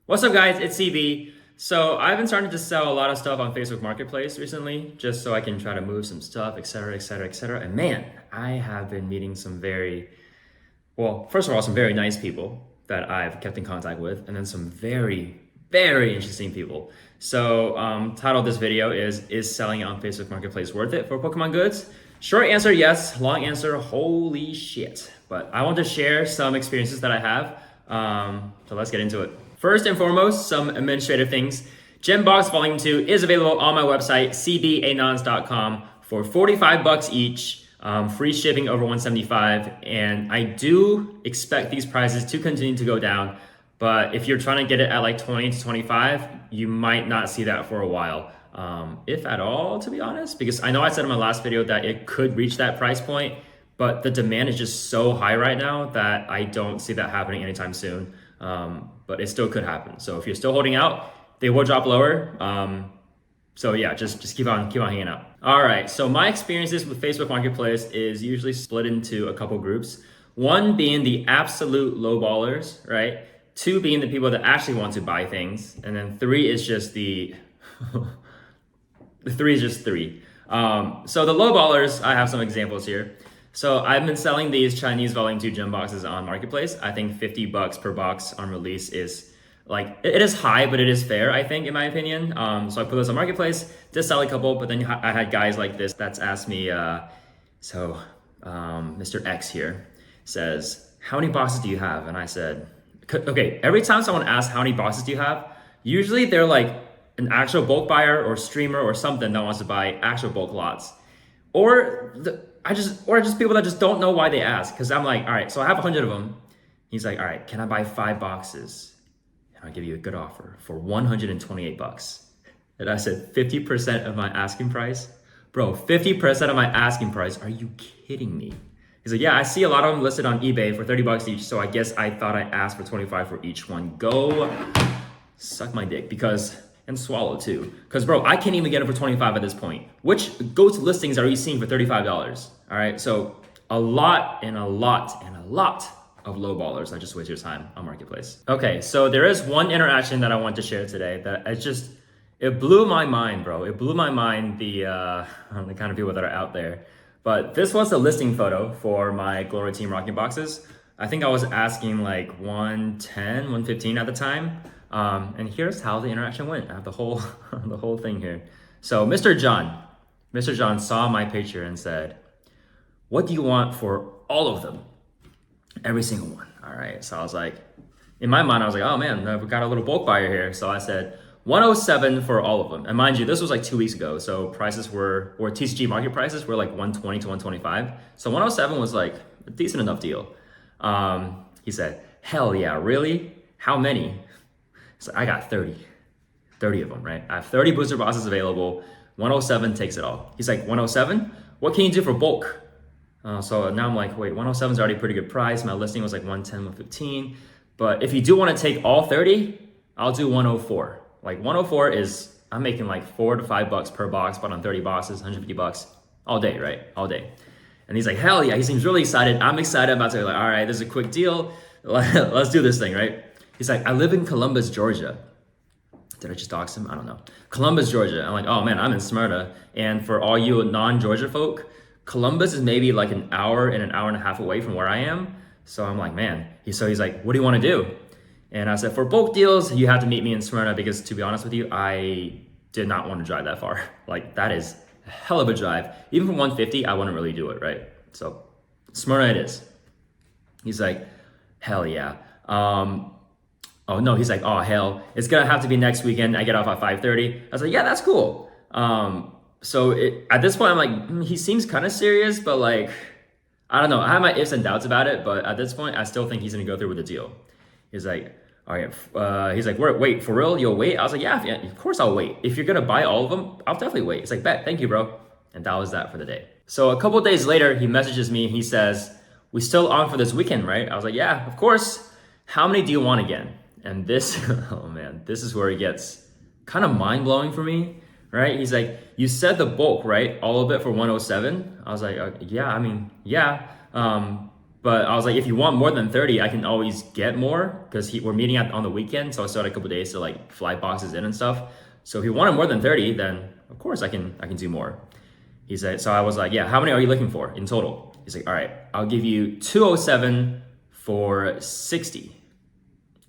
What's up, guys? It's CB. So I've been starting to sell a lot of stuff on Facebook Marketplace recently, just so I can try to move some stuff, etc., etc., etc. And man, I have been meeting some first of all, some very nice people that I've kept in contact with, and then some very, very interesting people. So, title of this video is selling on Facebook Marketplace worth it for Pokemon goods? Short answer, yes. Long answer, holy shit. But I want to share some experiences that I have. So let's get into it. First and foremost, some administrative things. Gembox Volume 2 is available on my website, cbanons.com, for 45 bucks each, free shipping over 175. And I do expect these prices to continue to go down. But if you're trying to get it at like 20 to 25, you might not see that for a while, if at all, to be honest. Because I know I said in my last video that it could reach that price point, but the demand is just so high right now that I don't see that happening anytime soon. But it still could happen. So if you're still holding out, they will drop lower. So yeah, just keep on hanging out. All right, so my experiences with Facebook Marketplace is usually split into a couple groups. One being the absolute lowballers, right? Two being the people that actually want to buy things. And then three is just the three is just three. So the lowballers, I have some examples here. So I've been selling these Chinese Volume 2 gem boxes on Marketplace. I think 50 bucks per box on release is like, it is high, but it is fair, I think, in my opinion. So I put this on Marketplace, just sell a couple, but then I had guys like this that's asked me, Mr. X here says, how many boxes do you have? And I said, okay, every time someone asks how many boxes do you have, usually they're like an actual bulk buyer or streamer or something that wants to buy actual bulk lots. Or just people that just don't know why they ask. Cause I'm like, all right, so I have 100 of them. He's like, all right, can I buy 5 boxes? And I'll give you a good offer for 128 bucks. And I said, 50% of my asking price? Bro, 50% of my asking price? Are you kidding me? He's like, yeah, I see a lot of them listed on eBay for 30 bucks each. So I guess I thought I asked for 25 for each one. Go suck my dick and swallow too. Because bro, I can't even get it for 25 at this point. Which ghost listings are you seeing for $35? All right, so a lot of low ballers that just waste your time on Marketplace. Okay, so there is one interaction that I want to share today that it blew my mind, bro. It blew my mind, the kind of people that are out there. But this was a listing photo for my Glory Team Rocking boxes. I think I was asking like 110, 115 at the time. And here's how the interaction went. I have the whole thing here. So Mr. John saw my picture and said, what do you want for all of them? Every single one. All right. So I was like, in my mind, I was like, oh man, we got a little bulk buyer here. So I said 107 for all of them. And mind you, this was like 2 weeks ago. So prices or TCG market prices were like 120 to 125. So 107 was like a decent enough deal. He said, hell yeah, really? How many? So I got 30 of them, right? I have 30 booster boxes available. 107 takes it all. He's like, 107? What can you do for bulk? So now I'm like, wait, 107 is already a pretty good price. My listing was like 110, 115. But if you do want to take all 30, I'll do 104. Like 104 is, I'm making like 4 to 5 bucks per box, but on 30 boxes, 150 bucks all day, right? All day. And he's like, hell yeah. He seems really excited. I'm excited about to be like, all right, this is a quick deal. Let's do this thing, right? He's like, I live in Columbus, Georgia. Did I just dox him? I don't know. Columbus, Georgia. I'm like, oh man, I'm in Smyrna. And for all you non-Georgia folk, Columbus is maybe like an hour and a half away from where I am. So I'm like, man. He's like, what do you want to do? And I said, for bulk deals, you have to meet me in Smyrna because to be honest with you, I did not want to drive that far. Like that is a hell of a drive. Even for 150, I wouldn't really do it, right? So Smyrna it is. He's like, hell yeah. Oh no, he's like, oh hell, it's gonna have to be next weekend. I get off at 5:30. I was like, yeah, that's cool. At this point, I'm like, he seems kind of serious, but like, I don't know. I have my ifs and doubts about it, but at this point, I still think he's gonna go through with the deal. He's like, all right. He's like, wait, for real? You'll wait? I was like, yeah, of course I'll wait. If you're gonna buy all of them, I'll definitely wait. He's like, bet, thank you, bro. And that was that for the day. So a couple of days later, he messages me and he says, we still on for this weekend, right? I was like, yeah, of course. How many do you want again? And this, oh man, this is where it gets kind of mind-blowing for me, right? He's like, you said the bulk, right? All of it for 107? I was like, yeah, I mean, yeah. But I was like, if you want more than 30, I can always get more because we're meeting on the weekend. So I still had a couple days to like fly boxes in and stuff. So if you wanted more than 30, then of course I can do more. He said, so I was like, yeah, how many are you looking for in total? He's like, all right, I'll give you 207 for 60.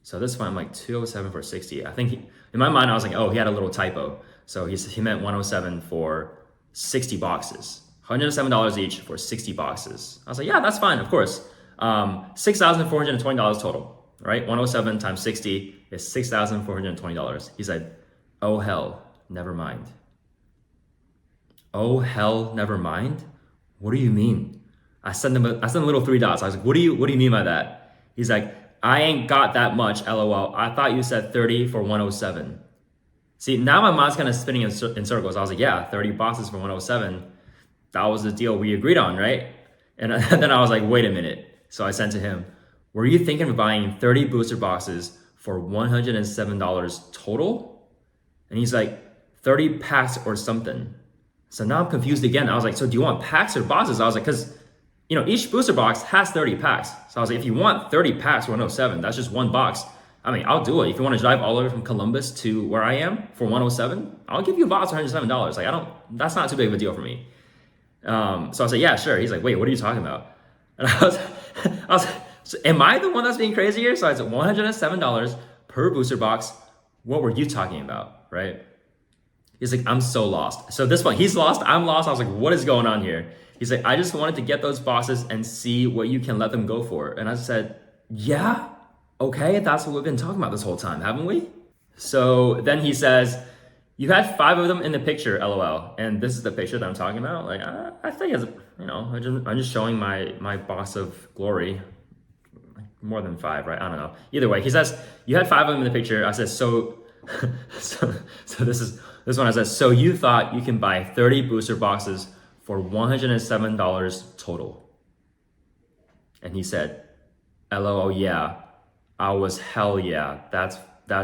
So this one, I'm like 207 for 60. I think in my mind, I was like, oh, he had a little typo. So he meant 107 for 60 boxes. $107 each for 60 boxes. I was like, yeah, that's fine, of course. $6,420 total, right? 107 times 60 is $6,420. He said, oh hell, never mind. Oh hell, never mind? What do you mean? I sent him a little three dots. I was like, what do you mean by that? He's like, I ain't got that much, LOL. I thought you said 30 for 107. See, now my mind's kind of spinning in circles. I was like, yeah, 30 boxes for 107. That was the deal we agreed on, right? And then I was like, wait a minute. So I sent to him, were you thinking of buying 30 booster boxes for $107 total? And he's like, 30 packs or something. So now I'm confused again. I was like, so do you want packs or boxes? I was like, because each booster box has 30 packs. So I was like, if you want 30 packs for 107, that's just one box. I mean, I'll do it. If you want to drive all the way from Columbus to where I am for 107, I'll give you a box for $107. Like, that's not too big of a deal for me. So I was like, yeah, sure. He's like, wait, what are you talking about? And I was like, so am I the one that's being crazy here? So I said, $107 per booster box. What were you talking about, right? He's like, I'm so lost. So this one, he's lost, I'm lost. I was like, what is going on here? He's like, I just wanted to get those boxes and see what you can let them go for. And I said, yeah, okay, that's what we've been talking about this whole time, haven't we? So then he says, you had 5 of them in the picture, LOL. And this is the picture that I'm talking about. Like, I think it's, I'm just showing my box of glory. More than 5, right? I don't know. Either way, he says, you had 5 of them in the picture. I said, so this one I said, so you thought you can buy 30 booster boxes for $107 total. And he said, LOL, yeah. I was hell yeah. That's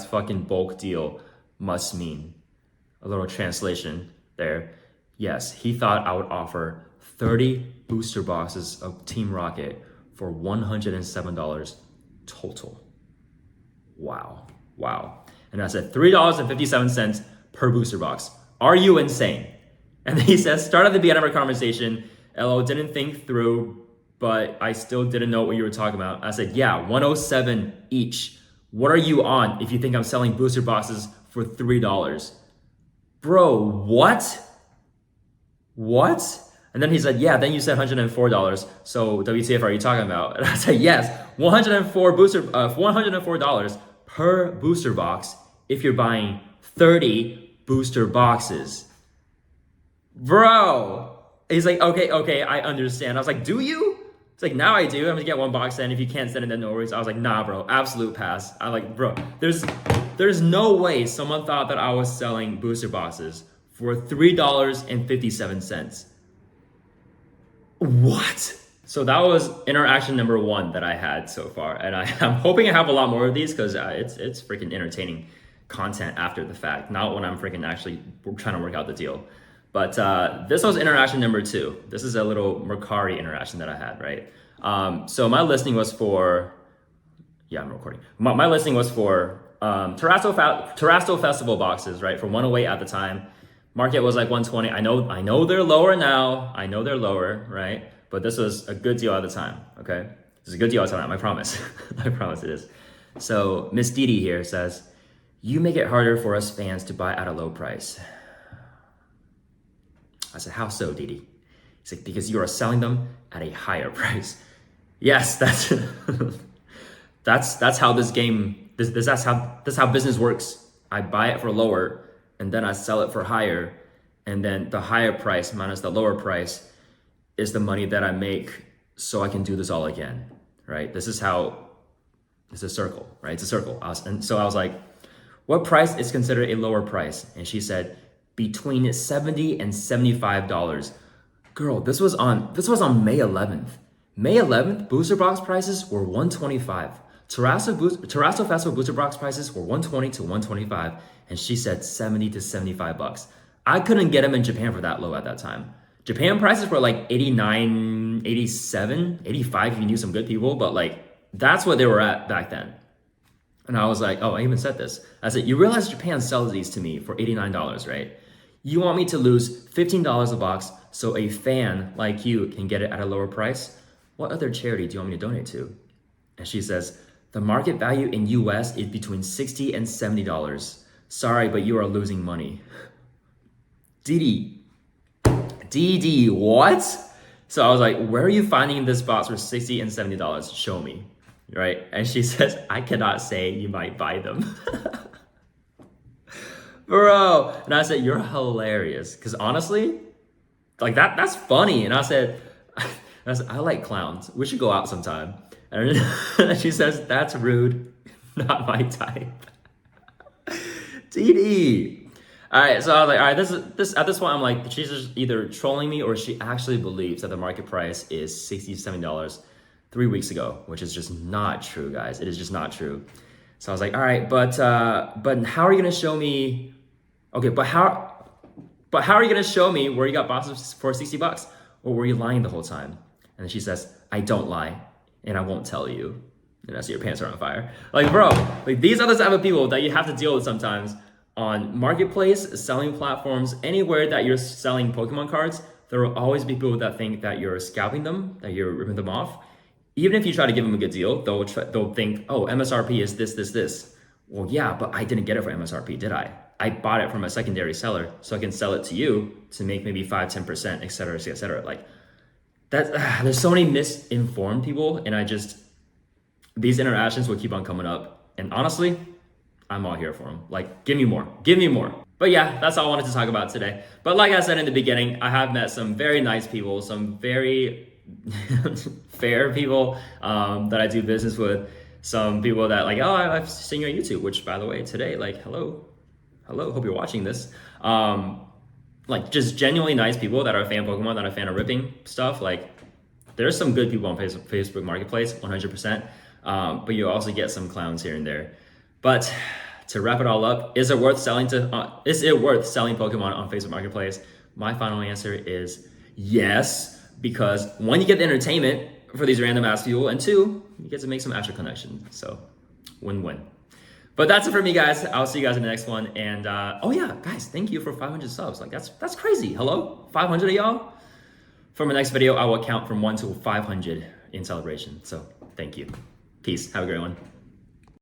fucking bulk deal must mean. A little translation there. Yes, he thought I would offer 30 booster boxes of Team Rocket for $107 total. Wow. And I said $3.57 per booster box. Are you insane? And then he says, start at the beginning of our conversation. LO didn't think through, but I still didn't know what you were talking about. I said, yeah, 107 each. What are you on if you think I'm selling booster boxes for $3? Bro, what? And then he said, yeah, then you said $104. So WTF are you talking about? And I said, yes, $104 per booster box if you're buying 30 booster boxes. Bro, he's like, okay, I understand. I was like, do you? It's like, now I do. I'm gonna get one box then. If you can't send it, then no worries. I was like, nah, bro, absolute pass. I'm like, bro, there's no way someone thought that I was selling booster boxes for $3.57. What? So that was interaction number 1 that I had so far. And I'm hoping I have a lot more of these because it's freaking entertaining content after the fact, not when I'm freaking actually trying to work out the deal. But this was interaction number 2. This is a little Mercari interaction that I had, right? So my listing was for, I'm recording. My listing was for Terrasto Festival boxes, right? For 108 at the time. Market was like 120. I know they're lower now. I know they're lower, right? But this was a good deal at the time, okay? This is a good deal at the time, I promise. I promise it is. So Miss Didi here says, you make it harder for us fans to buy at a low price. I said, how so, Didi? He's like, because you are selling them at a higher price. Yes, that's how this game, that's how business works. I buy it for lower, and then I sell it for higher, and then the higher price minus the lower price is the money that I make so I can do this all again, right? It's a circle, right? It's a circle. And so I was like, what price is considered a lower price? And she said, between $70 and $75. Girl, this was on May 11th. May 11th, booster box prices were $125. Terrasto Festival booster box prices were $120 to $125, and she said $70 to $75. I couldn't get them in Japan for that low at that time. Japan prices were like 89, 87, 85 if you knew some good people, but like that's what they were at back then. And I was like, oh, I even said this. I said, you realize Japan sells these to me for $89, right? You want me to lose $15 a box so a fan like you can get it at a lower price? What other charity do you want me to donate to? And she says, the market value in US is between $60 and $70. Sorry, but you are losing money. Didi, what? So I was like, where are you finding this box for $60 and $70? Show me, right? And she says, I cannot say, you might buy them. Bro. And I said, you're hilarious. Because honestly, like that's funny. And I said, I like clowns. We should go out sometime. And she says, that's rude. Not my type. DD. All right, so I was like, all right, this at this point, I'm like, she's just either trolling me or she actually believes that the market price is $60, $70 3 weeks ago, which is just not true, guys. It is just not true. So I was like, all right, but how are you gonna show me? Okay, but how are you gonna show me where you got boxes for $60, or were you lying the whole time? And then she says, I don't lie, and I won't tell you. And I see your pants are on fire. Like, bro, like these are the type of people that you have to deal with sometimes on marketplace, selling platforms, anywhere that you're selling Pokemon cards. There will always be people that think that you're scalping them, that you're ripping them off. Even if you try to give them a good deal, they'll think, oh, MSRP is this. Well, yeah, but I didn't get it for MSRP, did I? I bought it from a secondary seller so I can sell it to you to make maybe 5, 10%, et cetera. Like that, there's so many misinformed people, and these interactions will keep on coming up. And honestly, I'm all here for them. Like, give me more. But yeah, that's all I wanted to talk about today. But like I said in the beginning, I have met some very nice people, some very fair people that I do business with. Some people that like, oh, I've seen you on YouTube, which by the way, today, like, hello, hope you're watching this. Like just genuinely nice people that are a fan of Pokemon, that are a fan of ripping stuff. Like there's some good people on Facebook Marketplace, 100%. But you also get some clowns here and there. But to wrap it all up, is it worth selling Pokemon on Facebook Marketplace? My final answer is yes, because one, you get the entertainment for these random ass people, and two, you get to make some actual connections. So win-win. But that's it for me, guys. I'll see you guys in the next one. And oh yeah, guys, thank you for 500 subs. Like that's crazy. Hello, 500 of y'all. For my next video, I will count from 1 to 500 in celebration. So thank you. Peace. Have a great one.